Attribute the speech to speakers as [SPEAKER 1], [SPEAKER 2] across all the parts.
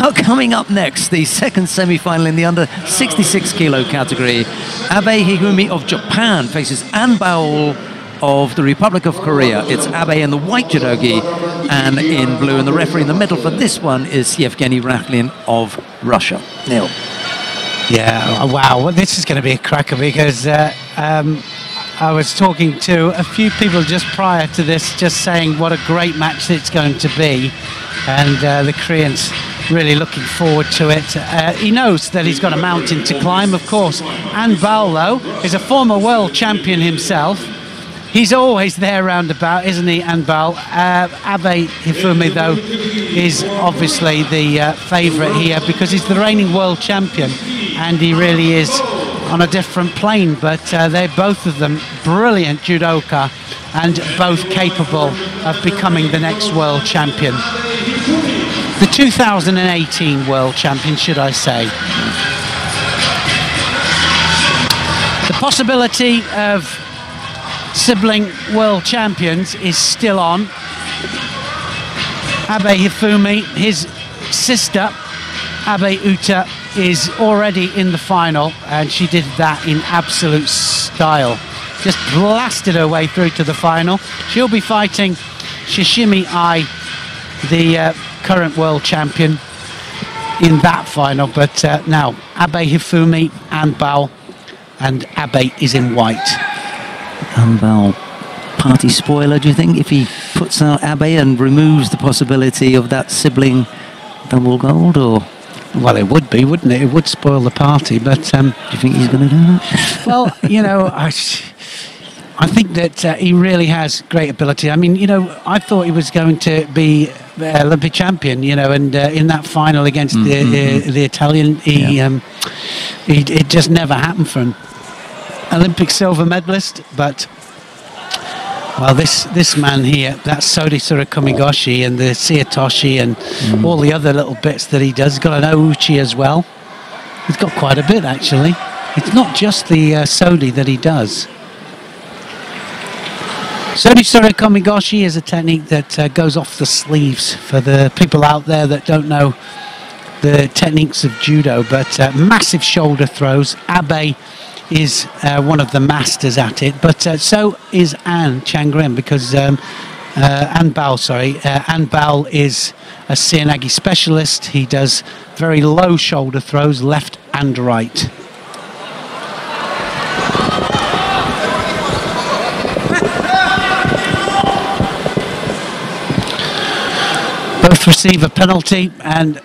[SPEAKER 1] Now coming up next, the second semi-final in the under 66 kilo category. Abehihumi of Japan faces An Baol of the Republic of Korea. It's Abe in the white judogi and in blue, and the referee in the middle for this one is Yevgeny Rakhlin of Russia. Neil.
[SPEAKER 2] Yeah, wow, well, this is going to be a cracker, because I was talking to a few people just prior to this, just saying what a great match it's going to be, and the Koreans really looking forward to it. He knows that he's got a mountain to climb, of course. An Baol, though, is a former world champion himself. He's always there roundabout, isn't he, An Baol? Abehihumi, though, is obviously the favourite here, because he's the reigning world champion, and he really is on a different plane. But they're both of them brilliant judoka, and both capable of becoming the next world champion. The 2018 world champion, should I say. The possibility of sibling world champions is still on. Abehihumi, his sister Abe Uta, is already in the final, and she did that in absolute style. Just blasted her way through to the final. She'll be fighting Shishimi Ai, the current world champion, in that final. But now Abehihumi, An Baol, and Abe is in white.
[SPEAKER 1] An Baol, party spoiler, do you think, if he puts out Abe and removes the possibility of that sibling double gold? Or
[SPEAKER 2] well, it would be, wouldn't it? It would spoil the party. But
[SPEAKER 1] do you think he's going to do that?
[SPEAKER 2] Well, you know, I think that he really has great ability. I mean, you know, I thought he was going to be Olympic champion, you know, and in that final against the Italian, it just never happened for him. Olympic silver medalist, but well, this man here, that's Sodi Surikomigoshi and the Siatoshi and all the other little bits that he does. He's got an Ouchi as well. He's got quite a bit, actually. It's not just the Sodi that he does. Sodi Surikomigoshi is a technique that goes off the sleeves, for the people out there that don't know the techniques of judo, but massive shoulder throws. Abe is one of the masters at it, but so is An Changrim, because An Baol, sorry, An Baol is a Seoinage specialist. He does very low shoulder throws, left and right. Both receive a penalty, and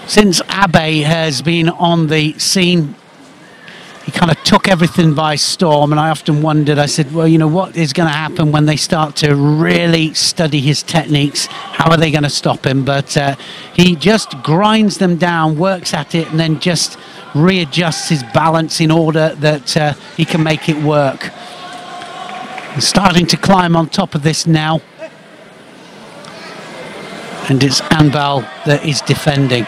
[SPEAKER 2] since Abe has been on the scene, he kind of took everything by storm. And I often wondered, I said, well, you know, what is going to happen when they start to really study his techniques? How are they going to stop him? But he just grinds them down, works at it, and then just readjusts his balance in order that he can make it work. He's starting to climb on top of this now. And it's An Baol that is defending.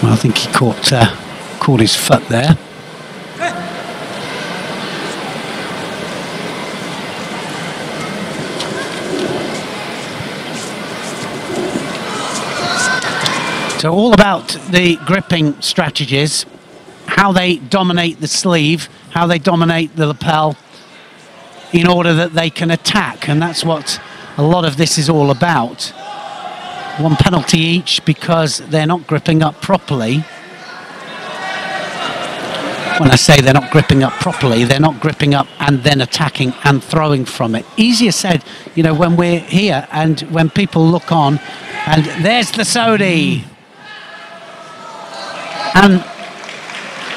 [SPEAKER 2] I think he caught his foot there. So all about the gripping strategies, how they dominate the sleeve, how they dominate the lapel, in order that they can attack, and that's what a lot of this is all about. One penalty each because they're not gripping up properly. When I say they're not gripping up properly, they're not gripping up and then attacking and throwing from it. Easier said, you know, when we're here and when people look on, and there's the Sodi. And,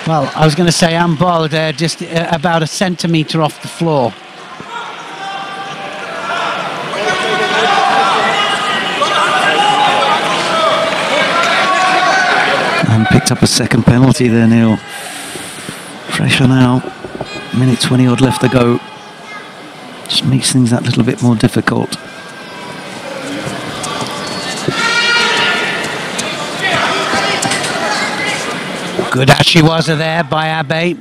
[SPEAKER 2] well, I was going to say An Baol there, just about a centimetre off the floor.
[SPEAKER 1] And picked up a second penalty there, Neil. Pressure now. Minute 20 odd left to go. Just makes things that little bit more difficult.
[SPEAKER 2] Good ashiwaza there by Abe.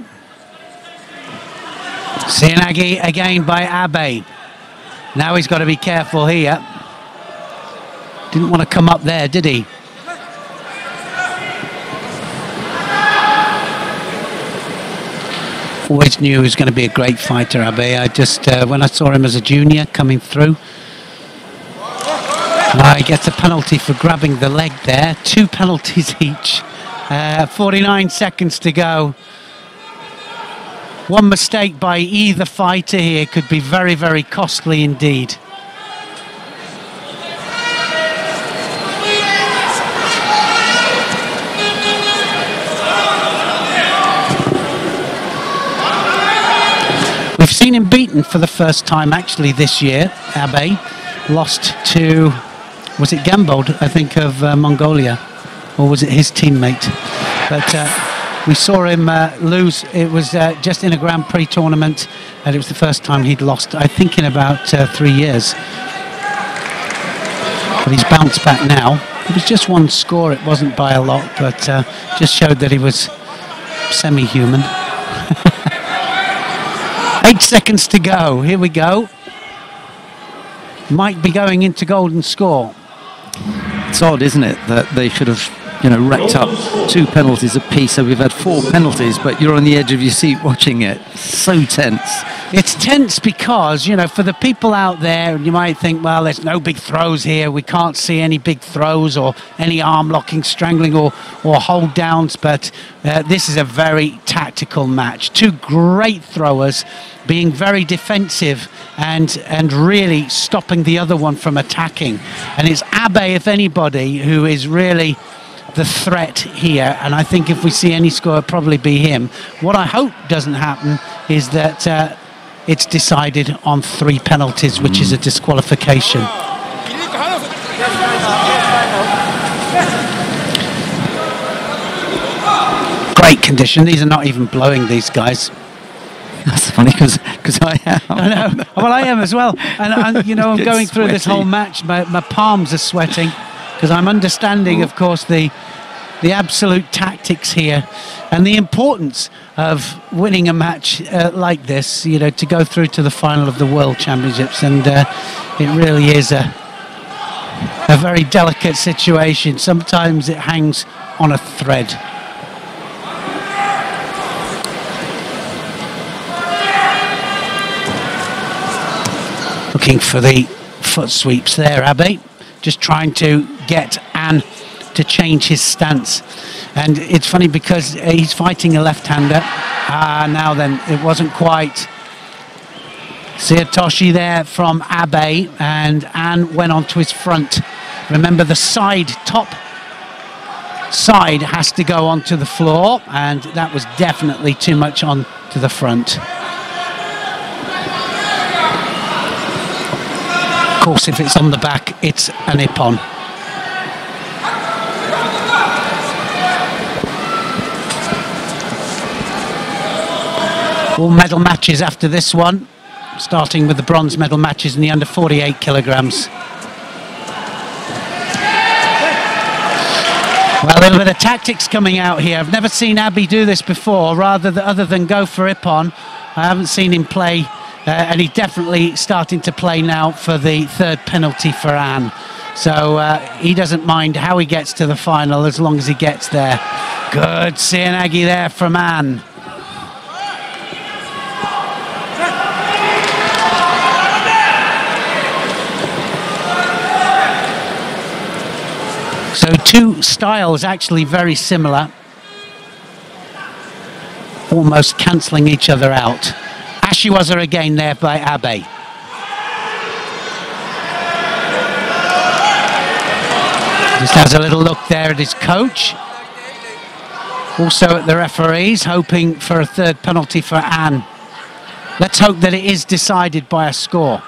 [SPEAKER 2] Seoinage again by Abe. Now he's got to be careful here. Didn't want to come up there, did he? Always knew he was going to be a great fighter, Abe. I just, when I saw him as a junior coming through, he gets a penalty for grabbing the leg there. 2 penalties each. 49 seconds to go. One mistake by either fighter here could be very, very costly indeed. We've seen him beaten for the first time actually this year. Abe lost to, was it Gambold, I think, of Mongolia, or was it his teammate? But we saw him lose. It was just in a Grand Prix tournament, and it was the first time he'd lost, I think, in about 3 years. But he's bounced back now. It was just 1 score, it wasn't by a lot, but just showed that he was semi-human. 8 seconds to go. Here we go. Might be going into golden score.
[SPEAKER 1] It's odd, isn't it, that they should have, you know, racked up 2 penalties apiece. So we've had 4 penalties, but you're on the edge of your seat watching it. So tense. It's tense because, you know, for the people out there, you might think, well, there's no big throws here. We can't see any big throws or any arm locking, strangling or hold downs. But this is a very tactical match. 2 great throwers being very defensive and really stopping the other one from attacking. And it's Abe, if anybody, who is really the threat here, and I think if we see any score, it'll probably be him. What I hope doesn't happen is that it's decided on 3 penalties, which is a disqualification. Great condition. These are not even blowing, these guys. That's funny because I am. I know. Well, I am as well. And you know, I'm going through this whole match. My palms are sweating because I'm understanding, of course, the absolute tactics here and the importance of winning a match like this, you know, to go through to the final of the World Championships. And it really is a very delicate situation. Sometimes it hangs on a thread. Looking for the foot sweeps there, Abe. Just trying to get An to change his stance. And it's funny because he's fighting a left-hander. Now then, it wasn't quite. Seotoshi there from Abe, and An went onto his front. Remember, the top side has to go onto the floor, and that was definitely too much on to the front. Of course, if it's on the back, it's an ippon. All medal matches after this one, starting with the bronze medal matches in the under 48 kilograms. Well, a little bit of tactics coming out here. I've never seen Abe do this before, other than go for ippon. I haven't seen him play. And he's definitely starting to play now for the 3rd penalty for An. So he doesn't mind how he gets to the final as long as he gets there. Good Seoinage there from An. So 2 styles actually very similar, almost cancelling each other out. Ashiwaza again there by Abe. Just has a little look there at his coach. Also at the referees, hoping for a 3rd penalty for An. Let's hope that it is decided by a score.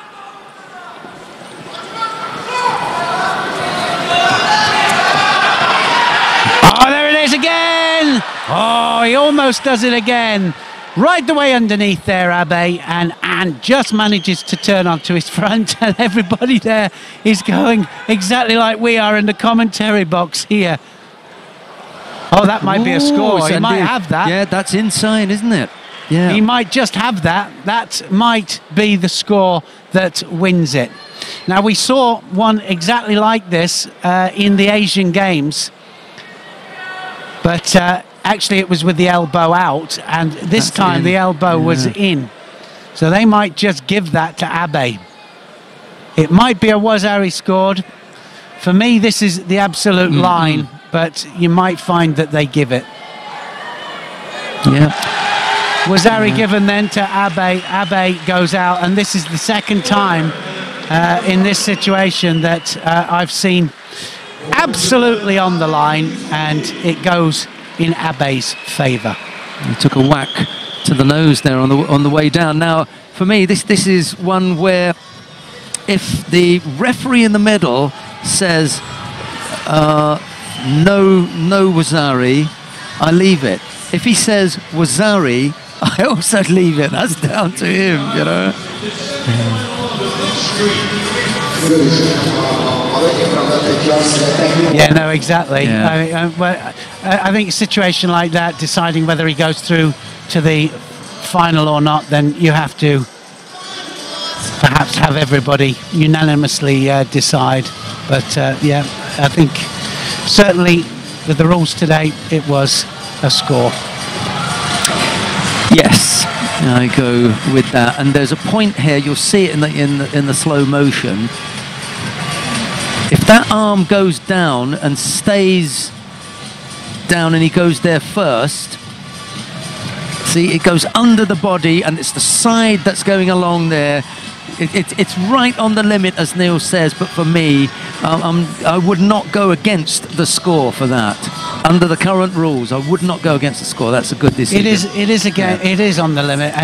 [SPEAKER 1] Oh, there it is again! Oh, he almost does it again. Right the way underneath there, Abe, and just manages to turn onto his front, and everybody there is going exactly like we are in the commentary box here.
[SPEAKER 2] Oh, that might be a score. He might have that.
[SPEAKER 1] Yeah, that's inside, isn't it? Yeah.
[SPEAKER 2] He might just have that. That might be the score that wins it. Now, we saw one exactly like this in the Asian Games, but actually it was with the elbow out, and this time the elbow was in. So they might just give that to Abe. It might be a Wazari scored. For me, this is the absolute line, but you might find that they give it.
[SPEAKER 1] Yeah.
[SPEAKER 2] Wazari given then to Abe. Abe goes out, and this is the second time in this situation that I've seen absolutely on the line, and it goes in Abe's favour.
[SPEAKER 1] He took a whack to the nose there on the way down. Now, for me, this is one where if the referee in the middle says no Wazari, I leave it. If he says Wazari, I also leave it. That's down to him, you know.
[SPEAKER 2] Yeah, no, exactly.
[SPEAKER 1] Yeah.
[SPEAKER 2] I think a situation like that, deciding whether he goes through to the final or not, then you have to perhaps have everybody unanimously decide. But yeah, I think certainly with the rules today, it was a score.
[SPEAKER 1] Yes, I go with that. And there's a point here. You'll see it in the slow motion. If that arm goes down and stays down, and he goes there first, see, it goes under the body, and it's the side that's going along there. It's right on the limit, as Neil says, but for me, I would not go against the score for that. Under the current rules, I would not go against the score. That's a good decision.
[SPEAKER 2] It is again. Yeah. It is on the limit,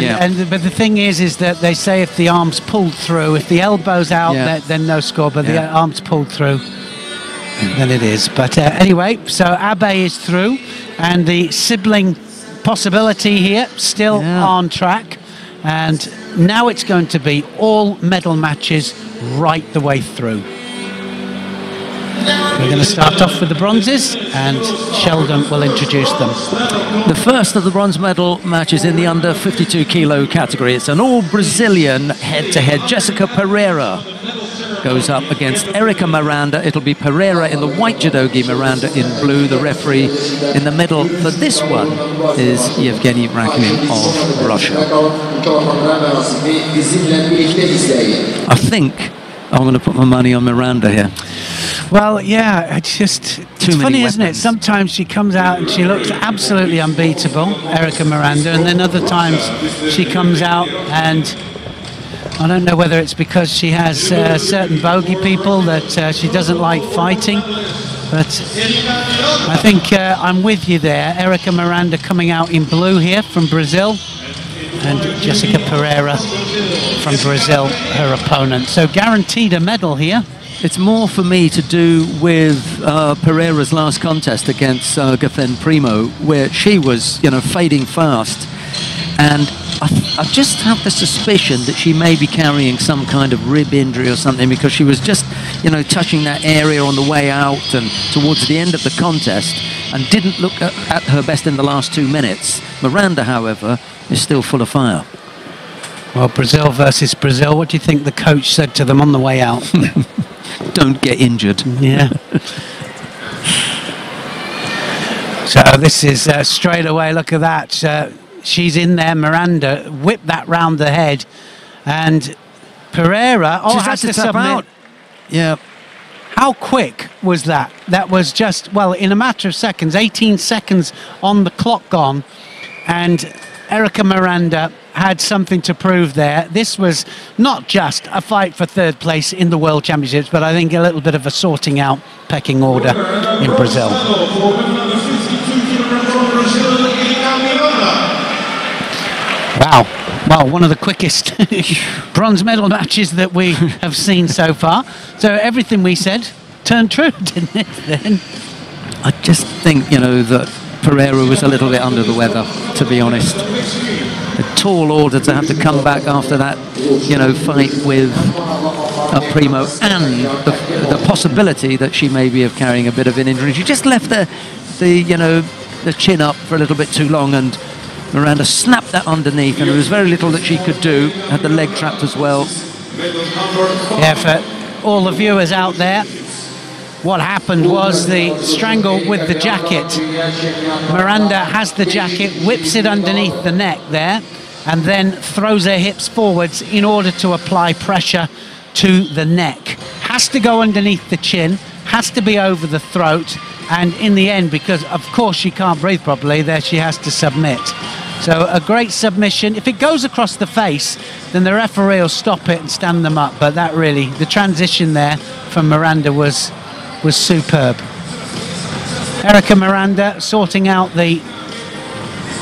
[SPEAKER 2] but the thing is that they say if the arm's pulled through, if the elbow's out, then no score. But the arm's pulled through, then it is. But anyway, so Abe is through, and the sibling possibility here still on track, and now it's going to be all medal matches right the way through. We're going to start off with the bronzes, and Sheldon will introduce them.
[SPEAKER 1] The first of the bronze medal matches in the under 52 kilo category. It's an all Brazilian head-to-head. Jessica Pereira goes up against Erica Miranda. It'll be Pereira in the white judogi, Miranda in blue. The referee in the middle for this one is Yevgeny Rakinin of Russia. I think I'm going to put my money on Miranda here.
[SPEAKER 2] Well, yeah, it's funny, isn't it? Sometimes she comes out and she looks absolutely unbeatable, Erica Miranda, and then other times she comes out and I don't know whether it's because she has certain bogey people that she doesn't like fighting, but I think I'm with you there. Erica Miranda coming out in blue here from Brazil, and Jessica Pereira from Brazil, her opponent. So guaranteed a medal here.
[SPEAKER 1] It's more for me to do with Pereira's last contest against Gathen Primo, where she was, fading fast. And I just have the suspicion that she may be carrying some kind of rib injury or something, because she was just, touching that area on the way out and towards the end of the contest and didn't look at her best in the last 2 minutes. Miranda, however, is still full of fire.
[SPEAKER 2] Well, Brazil versus Brazil. What do you think the coach said to them on the way out?
[SPEAKER 1] Don't get injured.
[SPEAKER 2] Yeah. So this is straight away, look at that. She's in there, Miranda, whipped that round the head. And Pereira,
[SPEAKER 1] she's had to tap out. Yeah.
[SPEAKER 2] How quick was that? That was just, well, in a matter of seconds, 18 seconds on the clock gone. And Erica Miranda had something to prove there. This was not just a fight for third place in the World Championships, but I think a little bit of a sorting out pecking order in Brazil. Wow. Well, one of the quickest bronze medal matches that we have seen so far. So everything we said turned true, didn't it, then?
[SPEAKER 1] I just think, that Pereira was a little bit under the weather, to be honest. A tall order to have to come back after that, fight with Primo, and the possibility that she may be of carrying a bit of an injury. She just left there the chin up for a little bit too long, and Miranda snapped that underneath, and there was very little that she could do. Had the leg trapped as well.
[SPEAKER 2] Yeah, for all the viewers out there, what happened was the strangle with the jacket. Miranda has the jacket, whips it underneath the neck there, and then throws her hips forwards in order to apply pressure to the neck. Has to go underneath the chin, has to be over the throat, and in the end, because of course she can't breathe properly, there she has to submit. So a great submission. If it goes across the face, then the referee will stop it and stand them up. But that really, the transition there from Miranda was superb. Erica Miranda sorting out the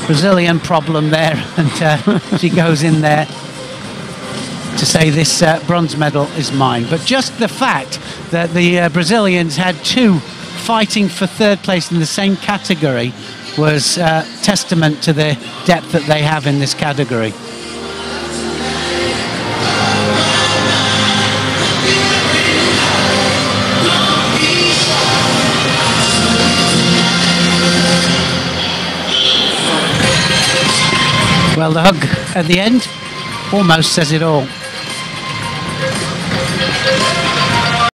[SPEAKER 2] Brazilian problem there, and she goes in there to say this bronze medal is mine. But just the fact that the Brazilians had two fighting for third place in the same category was testament to the depth that they have in this category. Well, the hug at the end almost says it all.